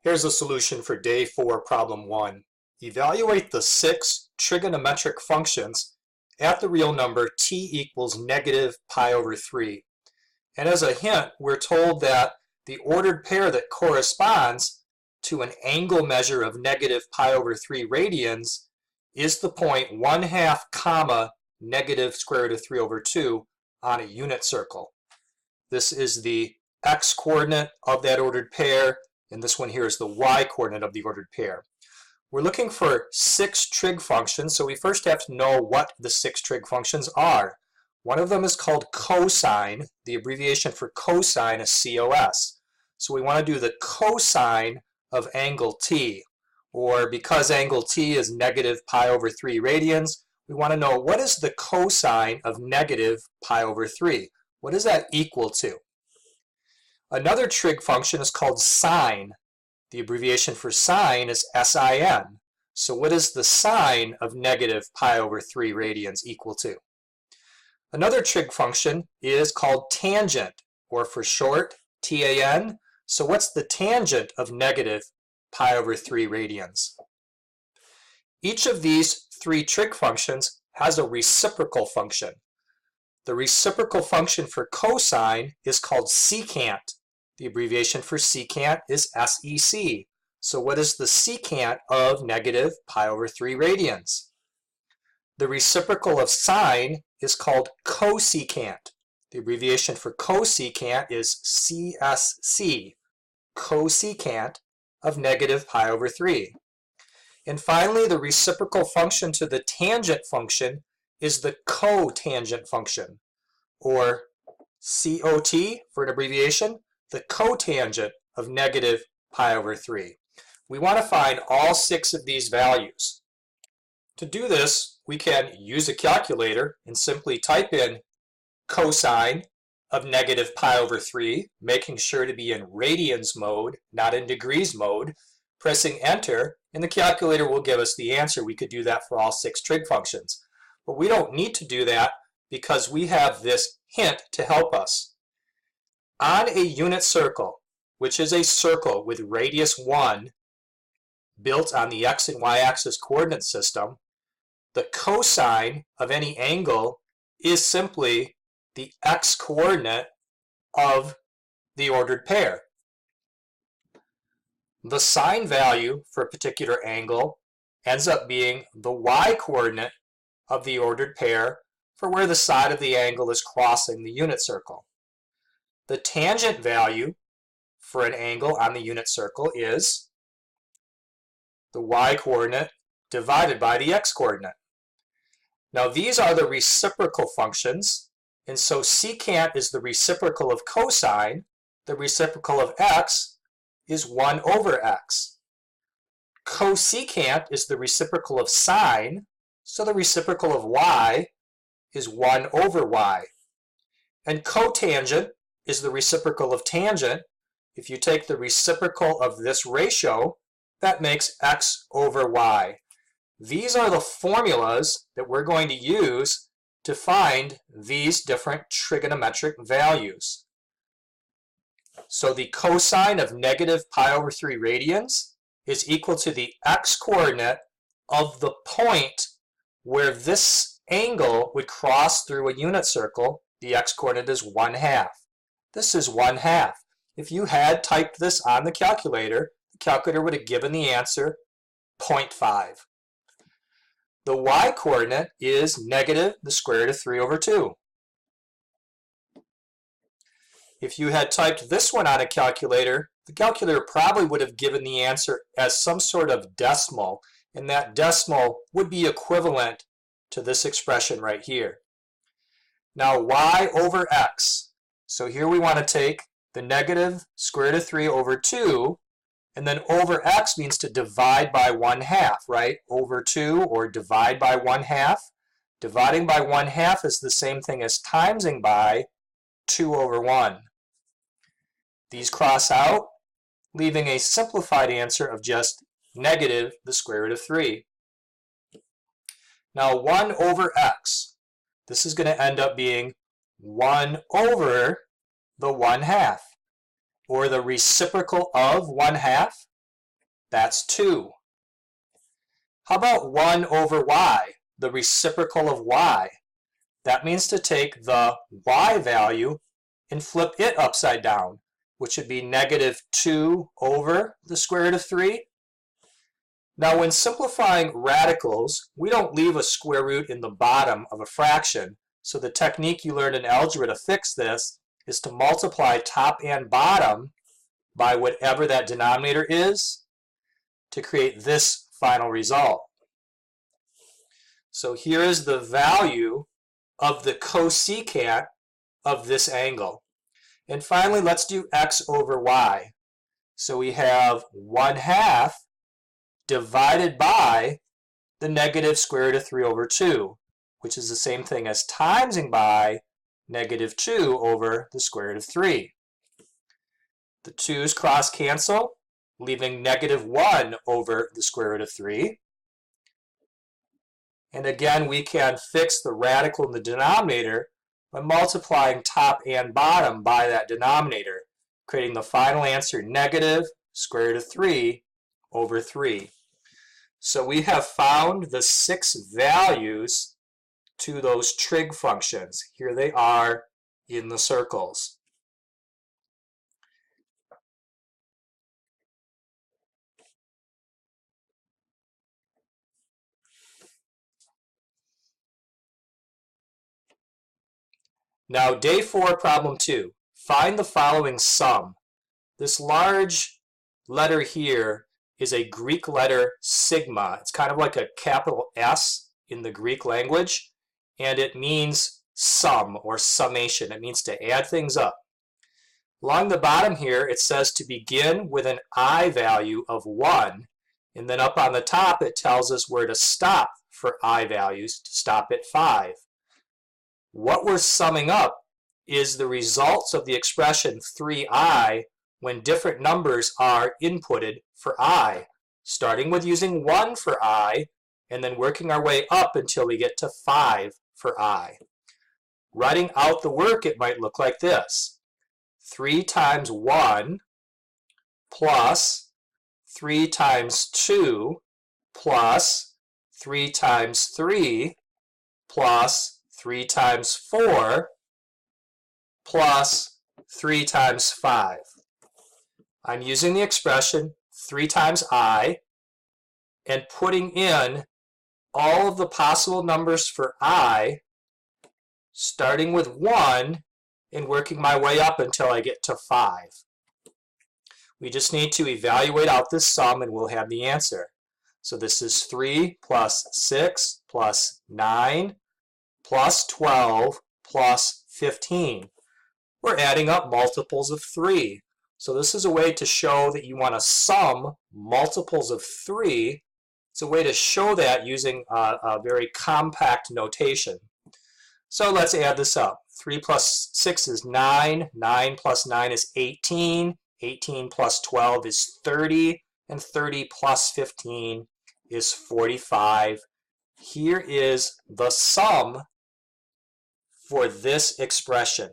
Here's a solution for day 4, problem 1. Evaluate the 6 trigonometric functions at the real number t equals negative pi over 3. And as a hint, we're told that the ordered pair that corresponds to an angle measure of negative pi over 3 radians is the point 1/2 comma negative square root of 3 over 2 on a unit circle. This is the x-coordinate of that ordered pair, and this one here is the y-coordinate of the ordered pair. We're looking for 6 trig functions, so we first have to know what the 6 trig functions are. One of them is called cosine. The abbreviation for cosine is COS. So we want to do the cosine of angle t, or because angle t is negative pi over 3 radians, we want to know what is the cosine of negative pi over 3. What is that equal to? Another trig function is called sine. The abbreviation for sine is SIN. So what is the sine of negative pi over 3 radians equal to? Another trig function is called tangent, or for short, TAN. So what's the tangent of negative pi over 3 radians? Each of these 3 trig functions has a reciprocal function. The reciprocal function for cosine is called secant. The abbreviation for secant is SEC. So what is the secant of negative pi over 3 radians? The reciprocal of sine is called cosecant. The abbreviation for cosecant is CSC, cosecant of negative pi over 3. And finally, the reciprocal function to the tangent function is the cotangent function, or COT for an abbreviation, the cotangent of negative pi over 3. We want to find all 6 of these values. To do this, we can use a calculator and simply type in cosine of negative pi over 3, making sure to be in radians mode, not in degrees mode, pressing enter, and the calculator will give us the answer. We could do that for all 6 trig functions. But we don't need to do that because we have this hint to help us. On a unit circle, which is a circle with radius 1 built on the x and y axis coordinate system, the cosine of any angle is simply the x-coordinate of the ordered pair. The sine value for a particular angle ends up being the y-coordinate of the ordered pair for where the side of the angle is crossing the unit circle. The tangent value for an angle on the unit circle is the y-coordinate divided by the x-coordinate. Now these are the reciprocal functions, and so secant is the reciprocal of cosine. The reciprocal of x is 1 over x. Cosecant is the reciprocal of sine, so the reciprocal of y is 1 over y. And cotangent is the reciprocal of tangent. If you take the reciprocal of this ratio, that makes x over y. These are the formulas that we're going to use to find these different trigonometric values. So the cosine of negative pi over 3 radians is equal to the x-coordinate of the point where this angle would cross through a unit circle. The x-coordinate is 1/2. This is 1/2. If you had typed this on the calculator would have given the answer 0.5. The y-coordinate is negative the square root of 3 over 2. If you had typed this one on a calculator, the calculator probably would have given the answer as some sort of decimal, and that decimal would be equivalent to this expression right here. Now y over x. So here we want to take the negative square root of 3 over 2, and then over x means to divide by 1/2, right? Over 2 or divide by 1/2. Dividing by 1/2 is the same thing as timesing by 2 over 1. These cross out, leaving a simplified answer of just negative the square root of 3. Now 1 over x. This is going to end up being 1 over the 1/2, or the reciprocal of 1/2 That's 2. How about 1 over y, the reciprocal of y? That means to take the y value and flip it upside down, which would be negative 2 over the square root of 3. Now, when simplifying radicals, we don't leave a square root in the bottom of a fraction. So the technique you learned in algebra to fix this is to multiply top and bottom by whatever that denominator is to create this final result. So here is the value of the cosecant of this angle. And finally, let's do x over y. So we have 1/2 divided by the negative square root of 3 over 2, which is the same thing as timesing by negative 2 over the square root of 3. The 2's cross cancel, leaving negative 1 over the square root of 3. And again, we can fix the radical in the denominator by multiplying top and bottom by that denominator, creating the final answer negative square root of 3 over 3. So we have found the 6 values to those trig functions. Here they are in the circles. Now, day 4, problem 2. Find the following sum. This large letter here is a Greek letter sigma. It's kind of like a capital S in the Greek language, and it means sum or summation. It means to add things up. Along the bottom here, it says to begin with an I value of 1, and then up on the top it tells us where to stop for I values, to stop at 5. What we're summing up is the results of the expression 3i when different numbers are inputted for I, starting with using 1 for I, and then working our way up until we get to 5 for I. Writing out the work, it might look like this. 3 times 1 plus 3 times 2 plus 3 times 3 plus 3 times 4 plus 3 times 5. I'm using the expression 3 times I and putting in all of the possible numbers for I, starting with 1 and working my way up until I get to 5. We just need to evaluate out this sum and we'll have the answer. So this is 3 plus 6 plus 9 plus 12 plus 15. We're adding up multiples of 3. So this is a way to show that you want to sum multiples of 3. It's a way to show that using a very compact notation. So let's add this up. 3 plus 6 is 9. 9 plus 9 is 18. 18 plus 12 is 30. And 30 plus 15 is 45. Here is the sum for this expression.